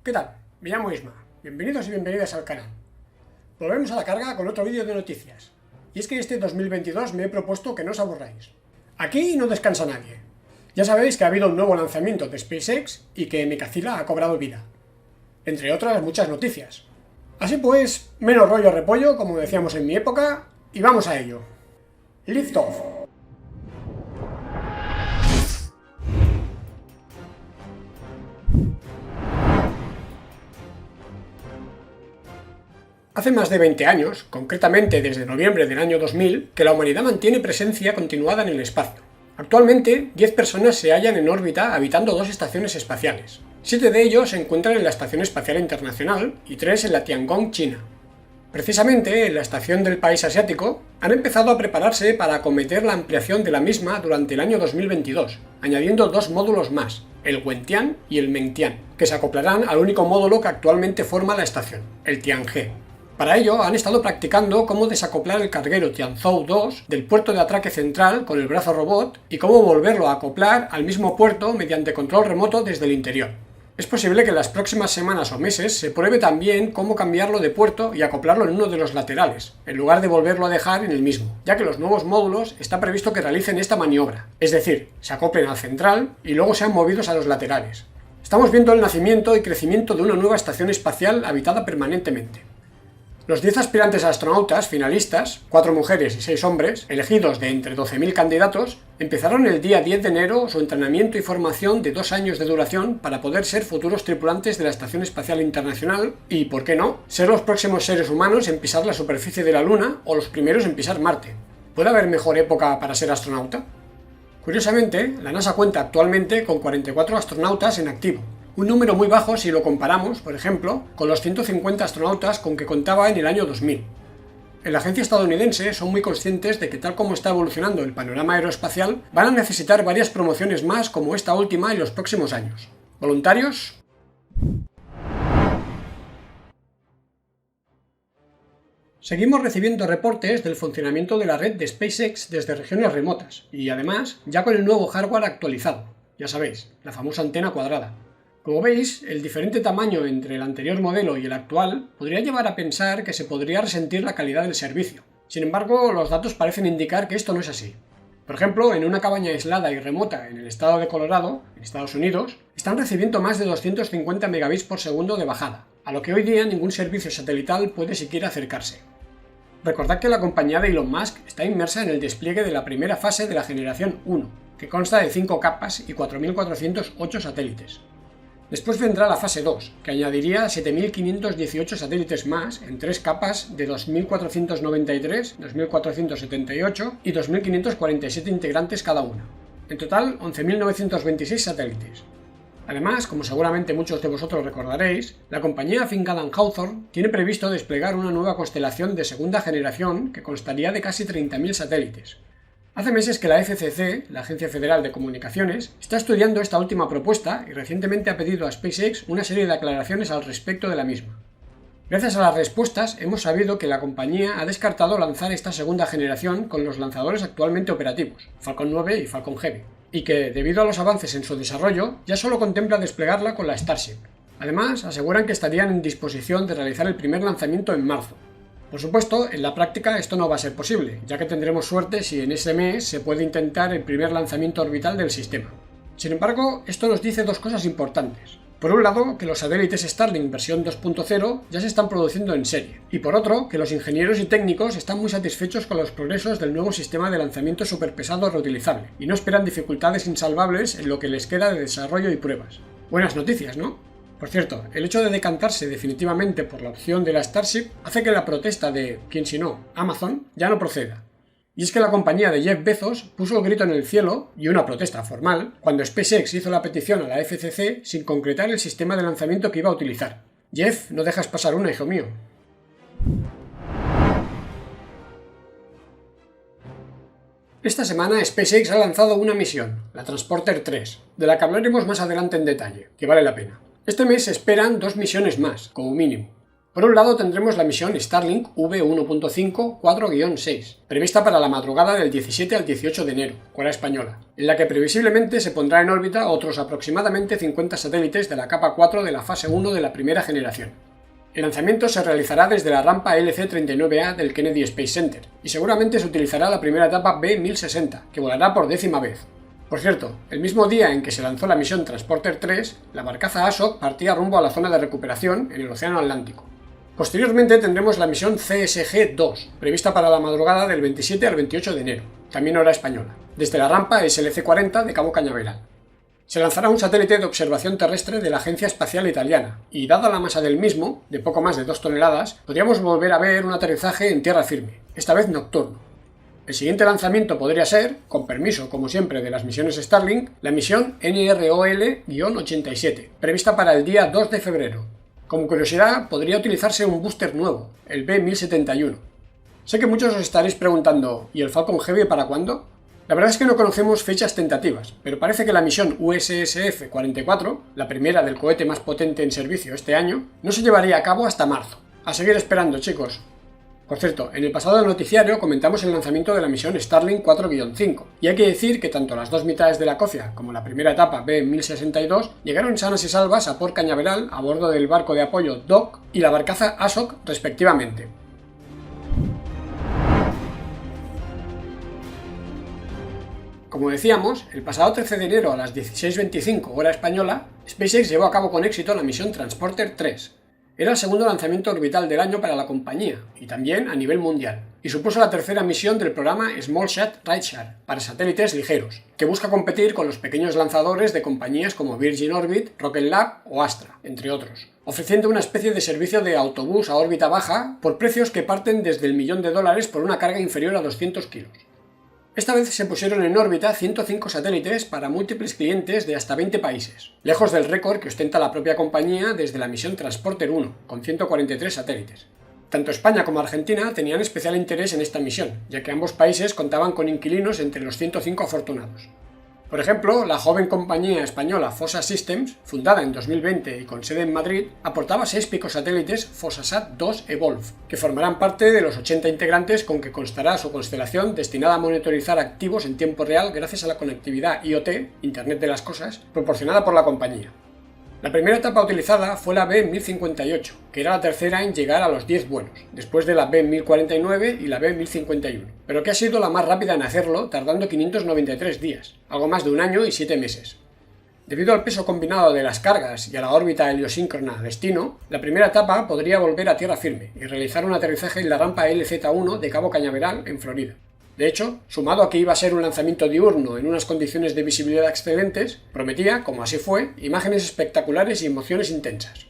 ¿Qué tal? Me llamo Isma. Bienvenidos y bienvenidas al canal. Volvemos a la carga con otro vídeo de noticias. Y es que este 2022 me he propuesto que no os aburráis. Aquí no descansa nadie. Ya sabéis que ha habido un nuevo lanzamiento de SpaceX y que Mekazila ha cobrado vida. Entre otras muchas noticias. Así pues, menos rollo repollo, como decíamos en mi época, y vamos a ello. Liftoff. Hace más de 20 años, concretamente desde noviembre del año 2000, que la humanidad mantiene presencia continuada en el espacio. Actualmente, 10 personas se hallan en órbita habitando 2 estaciones espaciales. 7 de ellos se encuentran en la Estación Espacial Internacional y 3 en la Tiangong, China. Precisamente, en la estación del país asiático, han empezado a prepararse para acometer la ampliación de la misma durante el año 2022, añadiendo 2 módulos más, el Wentian y el Mengtian, que se acoplarán al único módulo que actualmente forma la estación, el Tianhe. Para ello, han estado practicando cómo desacoplar el carguero Tianzhou 2 del puerto de atraque central con el brazo robot y cómo volverlo a acoplar al mismo puerto mediante control remoto desde el interior. Es posible que en las próximas semanas o meses se pruebe también cómo cambiarlo de puerto y acoplarlo en uno de los laterales, en lugar de volverlo a dejar en el mismo, ya que los nuevos módulos está previsto que realicen esta maniobra, es decir, se acoplen al central y luego sean movidos a los laterales. Estamos viendo el nacimiento y crecimiento de una nueva estación espacial habitada permanentemente. Los 10 aspirantes a astronautas finalistas, 4 mujeres y 6 hombres, elegidos de entre 12.000 candidatos, empezaron el día 10 de enero su entrenamiento y formación de 2 años de duración para poder ser futuros tripulantes de la Estación Espacial Internacional y, ¿por qué no?, ser los próximos seres humanos en pisar la superficie de la Luna o los primeros en pisar Marte. ¿Puede haber mejor época para ser astronauta? Curiosamente, la NASA cuenta actualmente con 44 astronautas en activo. Un número muy bajo si lo comparamos, por ejemplo, con los 150 astronautas con que contaba en el año 2000. En la agencia estadounidense son muy conscientes de que tal como está evolucionando el panorama aeroespacial, van a necesitar varias promociones más como esta última en los próximos años. ¿Voluntarios? Seguimos recibiendo reportes del funcionamiento de la red de SpaceX desde regiones remotas, y además ya con el nuevo hardware actualizado, ya sabéis, la famosa antena cuadrada. Como veis, el diferente tamaño entre el anterior modelo y el actual podría llevar a pensar que se podría resentir la calidad del servicio. Sin embargo, los datos parecen indicar que esto no es así. Por ejemplo, en una cabaña aislada y remota en el estado de Colorado, en Estados Unidos, están recibiendo más de 250 megabits por segundo de bajada, a lo que hoy día ningún servicio satelital puede siquiera acercarse. Recordad que la compañía de Elon Musk está inmersa en el despliegue de la primera fase de la generación 1, que consta de 5 capas y 4.408 satélites. Después vendrá la fase 2, que añadiría 7.518 satélites más en 3 capas de 2.493, 2.478 y 2.547 integrantes cada una. En total, 11.926 satélites. Además, como seguramente muchos de vosotros recordaréis, la compañía afincada en Hawthorne tiene previsto desplegar una nueva constelación de segunda generación que constaría de casi 30.000 satélites. Hace meses que la FCC, la Agencia Federal de Comunicaciones, está estudiando esta última propuesta y recientemente ha pedido a SpaceX una serie de aclaraciones al respecto de la misma. Gracias a las respuestas hemos sabido que la compañía ha descartado lanzar esta segunda generación con los lanzadores actualmente operativos, Falcon 9 y Falcon Heavy, y que, debido a los avances en su desarrollo, ya solo contempla desplegarla con la Starship. Además, aseguran que estarían en disposición de realizar el primer lanzamiento en marzo. Por supuesto, en la práctica esto no va a ser posible, ya que tendremos suerte si en ese mes se puede intentar el primer lanzamiento orbital del sistema. Sin embargo, esto nos dice 2 cosas importantes. Por un lado, que los satélites Starlink versión 2.0 ya se están produciendo en serie, y por otro, que los ingenieros y técnicos están muy satisfechos con los progresos del nuevo sistema de lanzamiento superpesado reutilizable, y no esperan dificultades insalvables en lo que les queda de desarrollo y pruebas. Buenas noticias, ¿no? Por cierto, el hecho de decantarse definitivamente por la opción de la Starship hace que la protesta de, ¿quién si no?, Amazon, ya no proceda. Y es que la compañía de Jeff Bezos puso el grito en el cielo, y una protesta formal, cuando SpaceX hizo la petición a la FCC sin concretar el sistema de lanzamiento que iba a utilizar. Jeff, no dejas pasar una, hijo mío. Esta semana SpaceX ha lanzado una misión, la Transporter 3, de la que hablaremos más adelante en detalle, que vale la pena. Este mes se esperan 2 misiones más, como mínimo. Por un lado tendremos la misión Starlink V1.5 4-6, prevista para la madrugada del 17 al 18 de enero, hora española, en la que previsiblemente se pondrá en órbita otros aproximadamente 50 satélites de la capa 4 de la fase 1 de la primera generación. El lanzamiento se realizará desde la rampa LC-39A del Kennedy Space Center, y seguramente se utilizará la primera etapa B-1060, que volará por 10ª vez. Por cierto, el mismo día en que se lanzó la misión Transporter 3, la barcaza ASOC partía rumbo a la zona de recuperación en el Océano Atlántico. Posteriormente tendremos la misión CSG-2, prevista para la madrugada del 27 al 28 de enero, también hora española, desde la rampa SLC-40 de Cabo Cañaveral. Se lanzará un satélite de observación terrestre de la Agencia Espacial Italiana, y dada la masa del mismo, de poco más de 2 toneladas, podríamos volver a ver un aterrizaje en tierra firme, esta vez nocturno. El siguiente lanzamiento podría ser, con permiso como siempre de las misiones Starlink, la misión NROL-87, prevista para el día 2 de febrero. Como curiosidad, podría utilizarse un booster nuevo, el B-1071. Sé que muchos os estaréis preguntando, ¿y el Falcon Heavy para cuándo? La verdad es que no conocemos fechas tentativas, pero parece que la misión USSF-44, la primera del cohete más potente en servicio este año, no se llevaría a cabo hasta marzo. A seguir esperando, chicos. Por cierto, en el pasado noticiario comentamos el lanzamiento de la misión Starlink 4-5, y hay que decir que tanto las dos mitades de la cofia como la primera etapa B-1062 llegaron sanas y salvas a Port Cañaveral a bordo del barco de apoyo DOC y la barcaza ASOC respectivamente. Como decíamos, el pasado 13 de enero a las 16:25 hora española, SpaceX llevó a cabo con éxito la misión Transporter 3. Era el segundo lanzamiento orbital del año para la compañía, y también a nivel mundial, y supuso la tercera misión del programa SmallSat Rideshare, para satélites ligeros, que busca competir con los pequeños lanzadores de compañías como Virgin Orbit, Rocket Lab o Astra, entre otros, ofreciendo una especie de servicio de autobús a órbita baja por precios que parten desde el $1.000.000 por una carga inferior a 200 kilos. Esta vez se pusieron en órbita 105 satélites para múltiples clientes de hasta 20 países, lejos del récord que ostenta la propia compañía desde la misión Transporter 1, con 143 satélites. Tanto España como Argentina tenían especial interés en esta misión, ya que ambos países contaban con inquilinos entre los 105 afortunados. Por ejemplo, la joven compañía española Fossa Systems, fundada en 2020 y con sede en Madrid, aportaba 6 picosatélites Fosasat 2 Evolve, que formarán parte de los 80 integrantes con que constará su constelación destinada a monitorizar activos en tiempo real gracias a la conectividad IoT, Internet de las Cosas, proporcionada por la compañía. La primera etapa utilizada fue la B-1058, que era la tercera en llegar a los 10 vuelos, después de la B-1049 y la B-1051, pero que ha sido la más rápida en hacerlo, tardando 593 días, algo más de un año y 7 meses. Debido al peso combinado de las cargas y a la órbita heliosíncrona destino, la primera etapa podría volver a tierra firme y realizar un aterrizaje en la rampa LZ-1 de Cabo Cañaveral, en Florida. De hecho, sumado a que iba a ser un lanzamiento diurno en unas condiciones de visibilidad excelentes, prometía, como así fue, imágenes espectaculares y emociones intensas.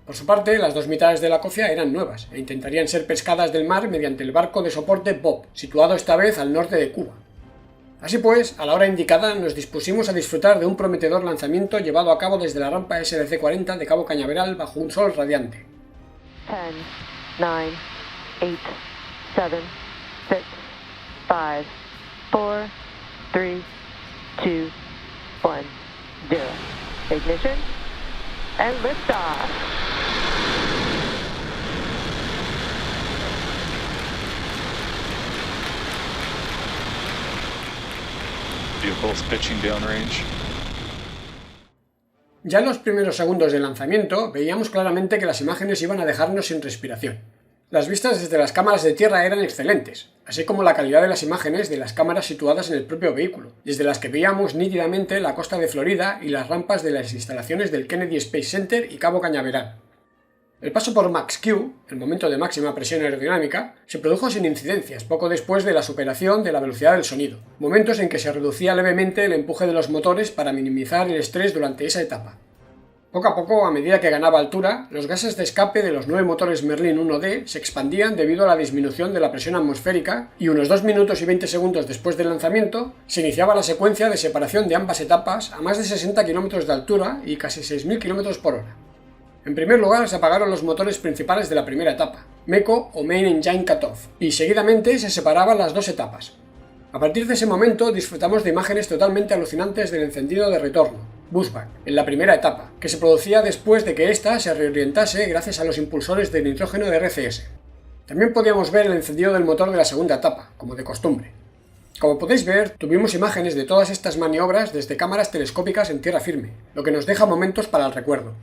Por su parte, las dos mitades de la cofia eran nuevas e intentarían ser pescadas del mar mediante el barco de soporte Bob, situado esta vez al norte de Cuba. Así pues, a la hora indicada nos dispusimos a disfrutar de un prometedor lanzamiento llevado a cabo desde la rampa SLC-40 de Cabo Cañaveral bajo un sol radiante. 10, 9, 8, 7, 6, 5, 4, 3, 2, 1, 0. Ignition and liftoff. Vehicles pitching downrange. Ya en los primeros segundos del lanzamiento veíamos claramente que las imágenes iban a dejarnos sin respiración. Las vistas desde las cámaras de tierra eran excelentes, así como la calidad de las imágenes de las cámaras situadas en el propio vehículo, desde las que veíamos nítidamente la costa de Florida y las rampas de las instalaciones del Kennedy Space Center y Cabo Cañaveral. El paso por Max Q, el momento de máxima presión aerodinámica, se produjo sin incidencias poco después de la superación de la velocidad del sonido, momentos en que se reducía levemente el empuje de los motores para minimizar el estrés durante esa etapa. Poco a poco, a medida que ganaba altura, los gases de escape de los 9 motores Merlin 1D se expandían debido a la disminución de la presión atmosférica y unos 2 minutos y 20 segundos después del lanzamiento se iniciaba la secuencia de separación de ambas etapas a más de 60 km de altura y casi 6.000 km por hora. En primer lugar se apagaron los motores principales de la primera etapa, MECO o Main Engine Cutoff, y seguidamente se separaban las dos etapas. A partir de ese momento disfrutamos de imágenes totalmente alucinantes del encendido de retorno, pushback, en la primera etapa, que se producía después de que ésta se reorientase gracias a los impulsores de nitrógeno de RCS. También podíamos ver el encendido del motor de la segunda etapa, como de costumbre. Como podéis ver, tuvimos imágenes de todas estas maniobras desde cámaras telescópicas en tierra firme, lo que nos deja momentos para el recuerdo.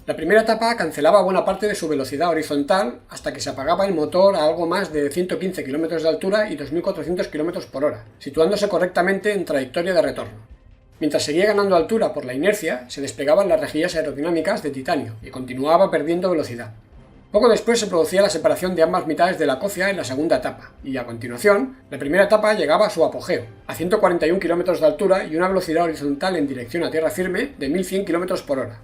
La primera etapa cancelaba buena parte de su velocidad horizontal hasta que se apagaba el motor a algo más de 115 km de altura y 2.400 km por hora, situándose correctamente en trayectoria de retorno. Mientras seguía ganando altura por la inercia, se desplegaban las rejillas aerodinámicas de titanio y continuaba perdiendo velocidad. Poco después se producía la separación de ambas mitades de la cofia en la segunda etapa, y a continuación, la primera etapa llegaba a su apogeo, a 141 km de altura y una velocidad horizontal en dirección a tierra firme de 1.100 km por hora.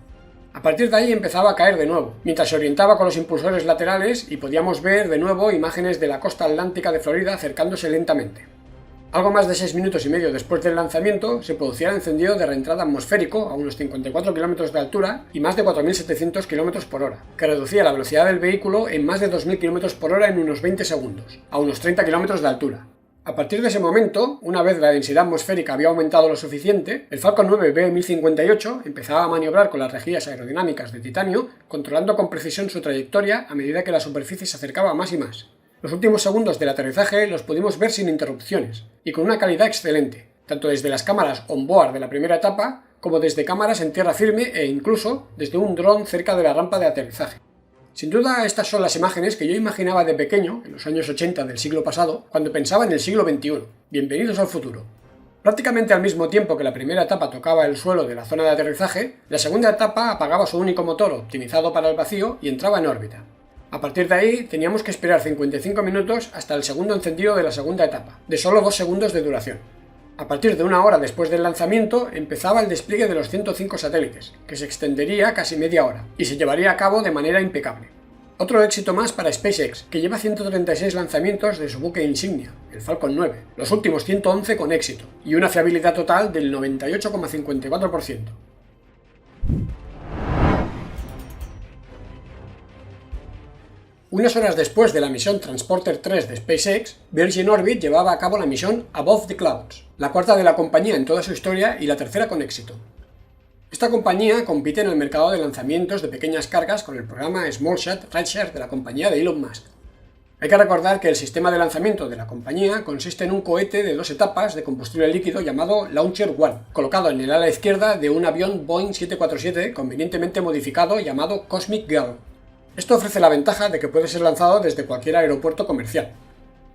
A partir de ahí empezaba a caer de nuevo, mientras se orientaba con los impulsores laterales y podíamos ver de nuevo imágenes de la costa atlántica de Florida acercándose lentamente. Algo más de 6 minutos y medio después del lanzamiento se producía el encendido de reentrada atmosférico a unos 54 km de altura y más de 4.700 km por hora, que reducía la velocidad del vehículo en más de 2.000 km por hora en unos 20 segundos, a unos 30 km de altura. A partir de ese momento, una vez la densidad atmosférica había aumentado lo suficiente, el Falcon 9 B1058 empezaba a maniobrar con las rejillas aerodinámicas de titanio, controlando con precisión su trayectoria a medida que la superficie se acercaba más y más. Los últimos segundos del aterrizaje los pudimos ver sin interrupciones, y con una calidad excelente, tanto desde las cámaras on-board de la primera etapa, como desde cámaras en tierra firme e incluso desde un dron cerca de la rampa de aterrizaje. Sin duda, estas son las imágenes que yo imaginaba de pequeño, en los años 80 del siglo pasado, cuando pensaba en el siglo XXI. Bienvenidos al futuro. Prácticamente al mismo tiempo que la primera etapa tocaba el suelo de la zona de aterrizaje, la segunda etapa apagaba su único motor optimizado para el vacío y entraba en órbita. A partir de ahí, teníamos que esperar 55 minutos hasta el segundo encendido de la segunda etapa, de solo 2 segundos de duración. A partir de una hora después del lanzamiento, empezaba el despliegue de los 105 satélites, que se extendería casi media hora, y se llevaría a cabo de manera impecable. Otro éxito más para SpaceX, que lleva 136 lanzamientos de su buque insignia, el Falcon 9, los últimos 111 con éxito, y una fiabilidad total del 98,54%. Unas horas después de la misión Transporter 3 de SpaceX, Virgin Orbit llevaba a cabo la misión Above the Clouds, la cuarta de la compañía en toda su historia y la tercera con éxito. Esta compañía compite en el mercado de lanzamientos de pequeñas cargas con el programa Small Shot Rideshare de la compañía de Elon Musk. Hay que recordar que el sistema de lanzamiento de la compañía consiste en un cohete de 2 etapas de combustible líquido llamado Launcher One, colocado en el ala izquierda de un avión Boeing 747 convenientemente modificado llamado Cosmic Girl. Esto ofrece la ventaja de que puede ser lanzado desde cualquier aeropuerto comercial.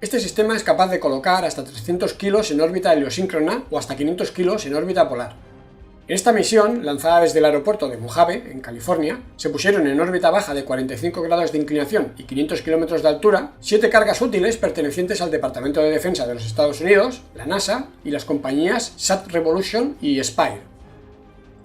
Este sistema es capaz de colocar hasta 300 kilos en órbita heliosíncrona o hasta 500 kilos en órbita polar. En esta misión, lanzada desde el aeropuerto de Mojave, en California, se pusieron en órbita baja de 45 grados de inclinación y 500 kilómetros de altura 7 cargas útiles pertenecientes al Departamento de Defensa de los Estados Unidos, la NASA y las compañías Sat Revolution y Spire.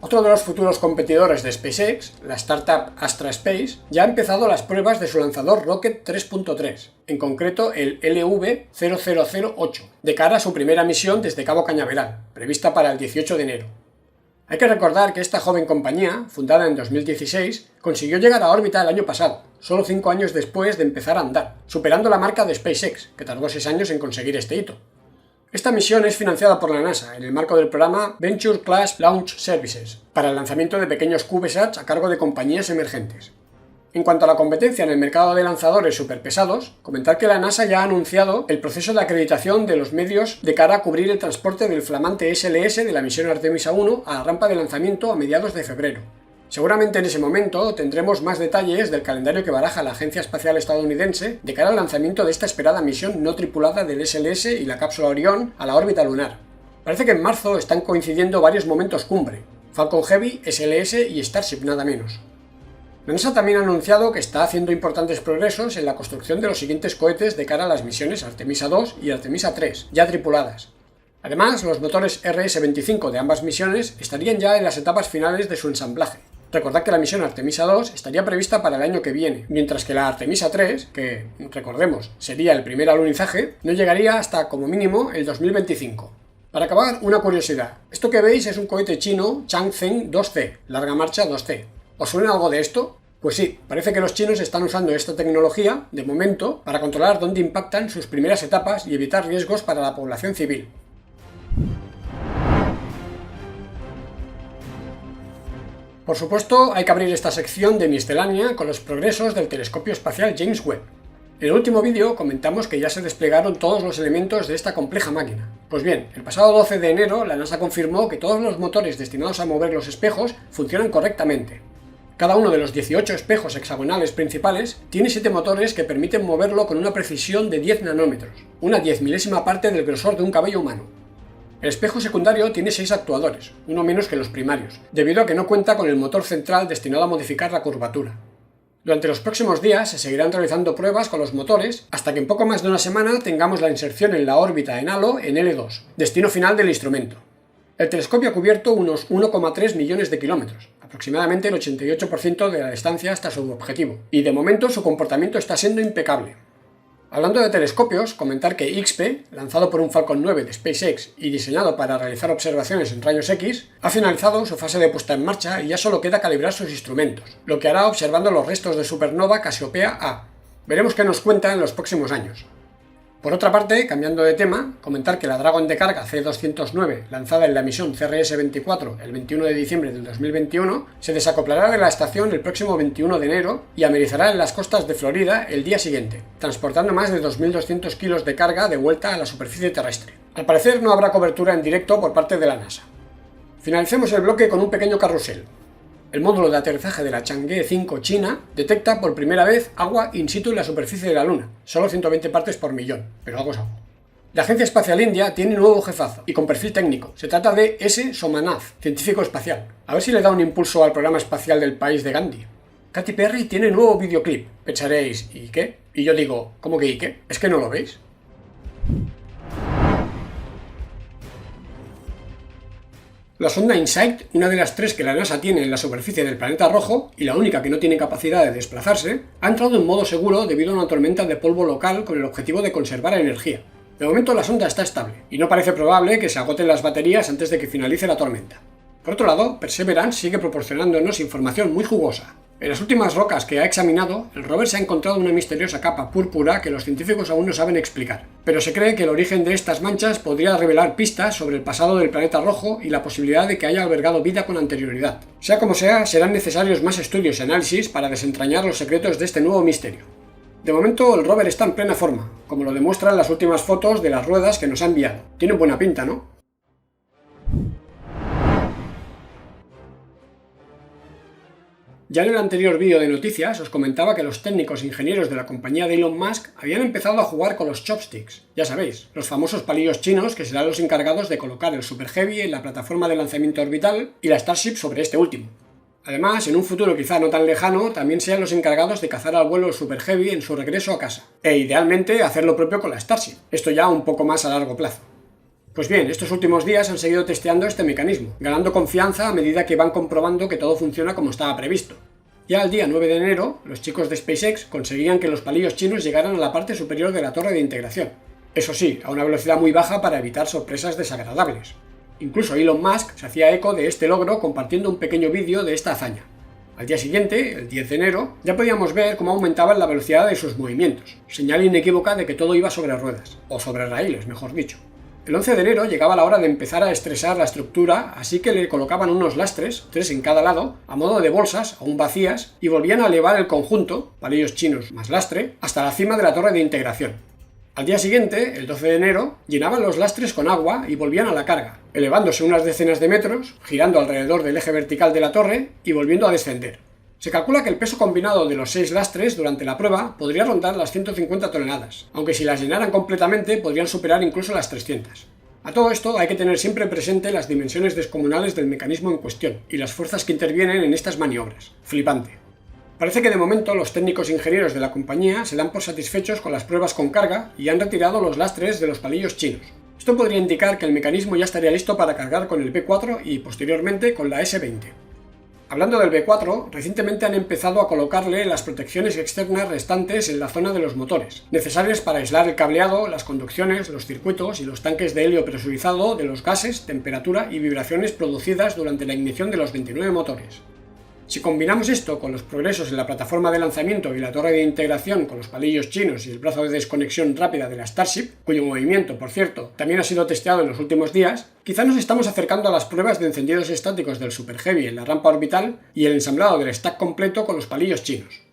Otro de los futuros competidores de SpaceX, la startup Astra Space, ya ha empezado las pruebas de su lanzador Rocket 3.3, en concreto el LV0008, de cara a su primera misión desde Cabo Cañaveral, prevista para el 18 de enero. Hay que recordar que esta joven compañía, fundada en 2016, consiguió llegar a órbita el año pasado, solo 5 años después de empezar a andar, superando la marca de SpaceX, que tardó 6 años en conseguir este hito. Esta misión es financiada por la NASA en el marco del programa Venture Class Launch Services, para el lanzamiento de pequeños CubeSats a cargo de compañías emergentes. En cuanto a la competencia en el mercado de lanzadores superpesados, comentar que la NASA ya ha anunciado el proceso de acreditación de los medios de cara a cubrir el transporte del flamante SLS de la misión Artemisa 1 a la rampa de lanzamiento a mediados de febrero. Seguramente en ese momento tendremos más detalles del calendario que baraja la Agencia Espacial Estadounidense de cara al lanzamiento de esta esperada misión no tripulada del SLS y la cápsula Orión a la órbita lunar. Parece que en marzo están coincidiendo varios momentos cumbre: Falcon Heavy, SLS y Starship nada menos. La NASA también ha anunciado que está haciendo importantes progresos en la construcción de los siguientes cohetes de cara a las misiones Artemisa 2 y Artemisa 3, ya tripuladas. Además, los motores RS-25 de ambas misiones estarían ya en las etapas finales de su ensamblaje. Recordad que la misión Artemisa 2 estaría prevista para el año que viene, mientras que la Artemisa 3, que, recordemos, sería el primer alunizaje, no llegaría hasta, como mínimo, el 2025. Para acabar, una curiosidad. Esto que veis es un cohete chino Changzheng 2C, larga marcha 2C. ¿Os suena algo de esto? Pues sí, parece que los chinos están usando esta tecnología, de momento, para controlar dónde impactan sus primeras etapas y evitar riesgos para la población civil. Por supuesto, hay que abrir esta sección de miscelánea con los progresos del telescopio espacial James Webb. En el último vídeo comentamos que ya se desplegaron todos los elementos de esta compleja máquina. Pues bien, el pasado 12 de enero la NASA confirmó que todos los motores destinados a mover los espejos funcionan correctamente. Cada uno de los 18 espejos hexagonales principales tiene 7 motores que permiten moverlo con una precisión de 10 nanómetros, una 10.000ª parte del grosor de un cabello humano. El espejo secundario tiene 6 actuadores, uno menos que los primarios, debido a que no cuenta con el motor central destinado a modificar la curvatura. Durante los próximos días se seguirán realizando pruebas con los motores hasta que en poco más de una semana tengamos la inserción en la órbita en halo en L2, destino final del instrumento. El telescopio ha cubierto unos 1,3 millones de kilómetros, aproximadamente el 88% de la distancia hasta su objetivo, y de momento su comportamiento está siendo impecable. Hablando de telescopios, comentar que IXPE, lanzado por un Falcon 9 de SpaceX y diseñado para realizar observaciones en rayos X, ha finalizado su fase de puesta en marcha y ya solo queda calibrar sus instrumentos, lo que hará observando los restos de supernova Cassiopea A. Veremos qué nos cuenta en los próximos años. Por otra parte, cambiando de tema, comentar que la Dragon de carga C209, lanzada en la misión CRS-24 el 21 de diciembre del 2021, se desacoplará de la estación el próximo 21 de enero y amerizará en las costas de Florida el día siguiente, transportando más de 2.200 kilos de carga de vuelta a la superficie terrestre. Al parecer no habrá cobertura en directo por parte de la NASA. Finalicemos el bloque con un pequeño carrusel. El módulo de aterrizaje de la Chang'e 5 China detecta por primera vez agua in situ en la superficie de la Luna, solo 120 partes por millón, pero algo es algo. La Agencia Espacial India tiene nuevo jefazo y con perfil técnico. Se trata de S. Somanath, científico espacial. A ver si le da un impulso al programa espacial del país de Gandhi. Katy Perry tiene nuevo videoclip. Pensaréis, ¿y qué? Y yo digo, ¿cómo que y qué? ¿Es que no lo veis? La sonda InSight, una de las 3 que la NASA tiene en la superficie del planeta rojo, y la única que no tiene capacidad de desplazarse, ha entrado en modo seguro debido a una tormenta de polvo local con el objetivo de conservar energía. De momento la sonda está estable, y no parece probable que se agoten las baterías antes de que finalice la tormenta. Por otro lado, Perseverance sigue proporcionándonos información muy jugosa. En las últimas rocas que ha examinado, el rover se ha encontrado una misteriosa capa púrpura que los científicos aún no saben explicar, pero se cree que el origen de estas manchas podría revelar pistas sobre el pasado del planeta rojo y la posibilidad de que haya albergado vida con anterioridad. Sea como sea, serán necesarios más estudios y análisis para desentrañar los secretos de este nuevo misterio. De momento, el rover está en plena forma, como lo demuestran las últimas fotos de las ruedas que nos ha enviado. Tienen buena pinta, ¿no? Ya en el anterior vídeo de noticias os comentaba que los técnicos e ingenieros de la compañía de Elon Musk habían empezado a jugar con los chopsticks, ya sabéis, los famosos palillos chinos que serán los encargados de colocar el Super Heavy en la plataforma de lanzamiento orbital y la Starship sobre este último. Además, en un futuro quizá no tan lejano, también sean los encargados de cazar al vuelo el Super Heavy en su regreso a casa, e idealmente hacer lo propio con la Starship, esto ya un poco más a largo plazo. Pues bien, estos últimos días han seguido testeando este mecanismo, ganando confianza a medida que van comprobando que todo funciona como estaba previsto. Ya al día 9 de enero, los chicos de SpaceX conseguían que los palillos chinos llegaran a la parte superior de la torre de integración. Eso sí, a una velocidad muy baja para evitar sorpresas desagradables. Incluso Elon Musk se hacía eco de este logro compartiendo un pequeño vídeo de esta hazaña. Al día siguiente, el 10 de enero, ya podíamos ver cómo aumentaba la velocidad de sus movimientos, señal inequívoca de que todo iba sobre ruedas, o sobre raíles, mejor dicho. El 11 de enero llegaba la hora de empezar a estresar la estructura, así que le colocaban unos lastres, 3 en cada lado, a modo de bolsas, aún vacías, y volvían a elevar el conjunto, palillos chinos más lastre, hasta la cima de la torre de integración. Al día siguiente, el 12 de enero, llenaban los lastres con agua y volvían a la carga, elevándose unas decenas de metros, girando alrededor del eje vertical de la torre y volviendo a descender. Se calcula que el peso combinado de los 6 lastres durante la prueba podría rondar las 150 toneladas, aunque si las llenaran completamente podrían superar incluso las 300. A todo esto hay que tener siempre presente las dimensiones descomunales del mecanismo en cuestión y las fuerzas que intervienen en estas maniobras. Flipante. Parece que de momento los técnicos e ingenieros de la compañía se dan por satisfechos con las pruebas con carga y han retirado los lastres de los palillos chinos. Esto podría indicar que el mecanismo ya estaría listo para cargar con el B4 y posteriormente con la S20. Hablando del B4, recientemente han empezado a colocarle las protecciones externas restantes en la zona de los motores, necesarias para aislar el cableado, las conducciones, los circuitos y los tanques de helio presurizado de los gases, temperatura y vibraciones producidas durante la ignición de los 29 motores. Si combinamos esto con los progresos en la plataforma de lanzamiento y la torre de integración con los palillos chinos y el brazo de desconexión rápida de la Starship, cuyo movimiento, por cierto, también ha sido testeado en los últimos días, quizá nos estamos acercando a las pruebas de encendidos estáticos del Super Heavy en la rampa orbital y el ensamblado del stack completo con los palillos chinos.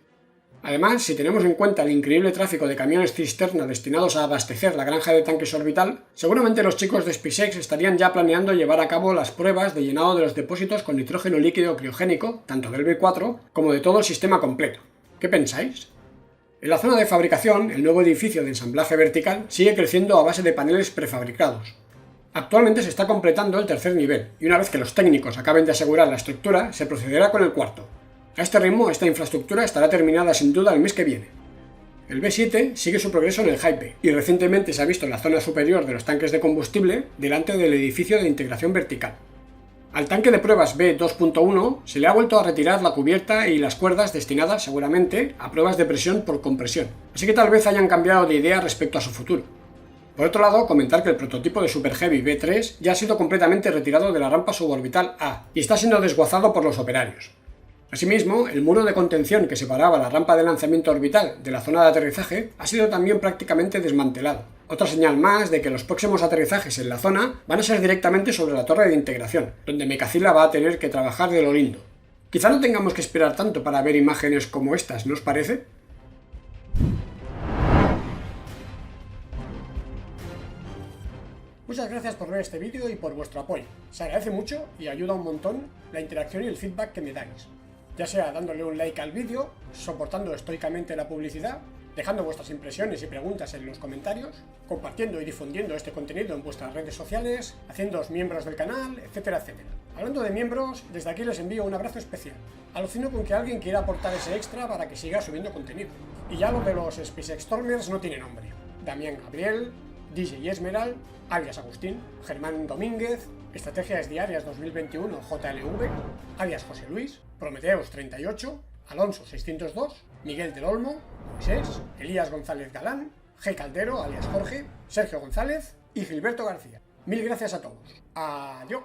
Además, si tenemos en cuenta el increíble tráfico de camiones cisterna destinados a abastecer la granja de tanques orbital, seguramente los chicos de SpaceX estarían ya planeando llevar a cabo las pruebas de llenado de los depósitos con nitrógeno líquido criogénico, tanto del V4 como de todo el sistema completo. ¿Qué pensáis? En la zona de fabricación, el nuevo edificio de ensamblaje vertical sigue creciendo a base de paneles prefabricados. Actualmente se está completando el tercer nivel, y una vez que los técnicos acaben de asegurar la estructura, se procederá con el cuarto. A este ritmo, esta infraestructura estará terminada sin duda el mes que viene. El B7 sigue su progreso en el Hype y recientemente se ha visto en la zona superior de los tanques de combustible delante del edificio de integración vertical. Al tanque de pruebas B2.1 se le ha vuelto a retirar la cubierta y las cuerdas destinadas seguramente a pruebas de presión por compresión, así que tal vez hayan cambiado de idea respecto a su futuro. Por otro lado, comentar que el prototipo de Super Heavy B3 ya ha sido completamente retirado de la rampa suborbital A y está siendo desguazado por los operarios. Asimismo, el muro de contención que separaba la rampa de lanzamiento orbital de la zona de aterrizaje ha sido también prácticamente desmantelado. Otra señal más de que los próximos aterrizajes en la zona van a ser directamente sobre la torre de integración, donde Mechazilla va a tener que trabajar de lo lindo. Quizá no tengamos que esperar tanto para ver imágenes como estas, ¿no os parece? Muchas gracias por ver este vídeo y por vuestro apoyo. Se agradece mucho y ayuda un montón la interacción y el feedback que me dais. Ya sea dándole un like al vídeo, soportando estoicamente la publicidad, dejando vuestras impresiones y preguntas en los comentarios, compartiendo y difundiendo este contenido en vuestras redes sociales, haciéndoos miembros del canal, etcétera, etcétera. Hablando de miembros, desde aquí les envío un abrazo especial. Alucino con que alguien quiera aportar ese extra para que siga subiendo contenido. Y ya lo de los SpaceX Stormers no tiene nombre. Damián Gabriel, DJ Esmeral, alias Agustín, Germán Domínguez, Estrategias Diarias 2021 JLV, alias José Luis, Prometeos 38, Alonso 602, Miguel del Olmo, Moisés, Elías González Galán, G. Caldero alias Jorge, Sergio González y Gilberto García. Mil gracias a todos. Adiós.